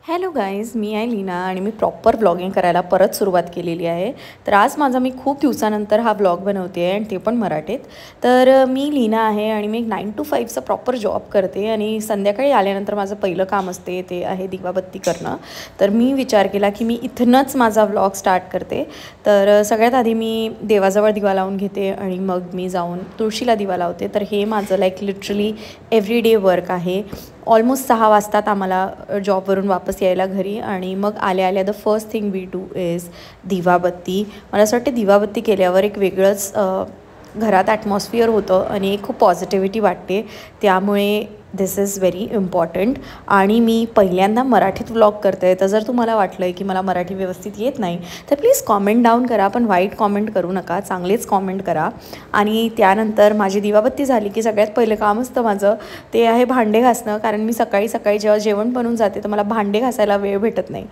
Hello guys, मी आहे लीना आणि मी proper vlogging करायला परत सुरुवात केलेली आहे. तर आज मी खूप दिवसानंतर हा व्लॉग बनवते आहे आणि ते पण मराठीत. तर मी लीना आहे आणि मी एक 9 to 5चा प्रॉपर जॉब करते आणि संध्याकाळी आल्यानंतर माझं पहिलं काम असते ते आहे दिवाबत्ती करणं. तर मी विचार केला की मी इथनंच माझा व्लॉग स्टार्ट करते. तर सगळ्यात आधी मी देवाजवळ दिवा लावून घेते आणि मग मी जाऊन तुळशीला दिवा लावते. तर हे माझं लिटरली एव्हरीडे वर्क आहे. ऑलमोस्ट 6 वाजतात आम्हाला जॉबवरून वापस यायला घरी आणि मग आल्या आल्या the first thing we do is दिवाबत्ती. मला असं वाटतं दिवाबत्ती केल्यावर एक वेगळंच घरात ॲटमॉस्फिअर होतं आणि एक खूप पॉझिटिव्हिटी वाटते. त्यामुळे दिस इज व्हेरी इम्पॉर्टंट. आणि मी पहिल्यांदा मराठीत व्लॉग करते. तर जर तुम्हाला वाटलं आहे की मला मराठी व्यवस्थित येत नाही तर प्लीज कॉमेंट डाऊन करा, पण वाईट कॉमेंट करू नका, चांगलेच कॉमेंट करा. आणि त्यानंतर माझी दिवाबत्ती झाली की सगळ्यात पहिलं काम असतं माझं ते आहे भांडे घासणं. कारण मी सकाळी सकाळी जेव्हा जेवण बनवून जाते तर मला भांडे घासायला वेळ भेटत नाही.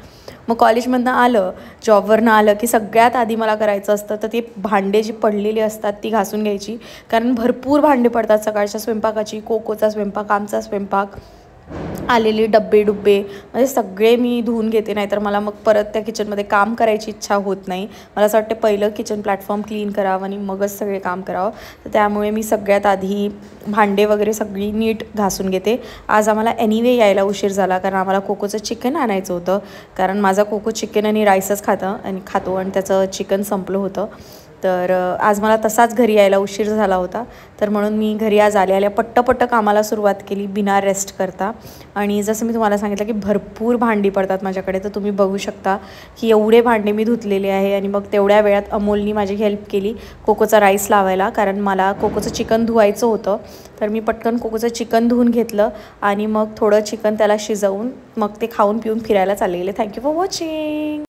मग कॉलेजमधनं आलं, जॉबवरनं आलं की सगळ्यात आधी मला करायचं असतं तर ते भांडे जी पडलेली असतात ती घासून घ्यायची. कारण भरपूर भांडे पडतात सकाळच्या स्वयंपाकाची, कोकोचा स्वयंपाक, आमचा स्वयंपाक, आलेले डब्बे म्हणजे सगळे मी धुवून घेते. नाहीतर मला मग परत त्या किचनमध्ये काम करायची इच्छा होत नाही. मला असं वाटतं पहिलं किचन प्लॅटफॉर्म क्लीन करावं आणि मगच सगळे काम करावं. तर त्यामुळे मी सगळ्यात आधी भांडे वगैरे सगळी नीट घासून घेते. आज आम्हाला एनिवे यायला उशीर झाला कारण आम्हाला कोकोचं चिकन आणायचं होतं. कारण माझा कोको चिकन आणि राईसच खातो आणि त्याचं चिकन संपलं होतं. तर आज मला तसाच घरी यायला उशीर झाला होता. तर म्हणून मी घरी आज आल्या पट्ट कामाला सुरुवात केली बिना रेस्ट करता. आणि जसं मी तुम्हाला सांगितलं की भरपूर भांडी पडतात माझ्याकडे. तर तुम्ही बघू शकता की एवढे भांडे मी धुतलेले आहे. आणि मग तेवढ्या वेळात अमोलनी माझी हेल्प केली कोकोचा राईस लावायला. कारण मला कोकोचं चिकन धुवायचं होतं. तर मी पटकन कोकोचं चिकन धुवून घेतलं आणि मग थोडं चिकन त्याला शिजवून मग ते खाऊन पिऊन फिरायला चालले गेले. Thank you for watching.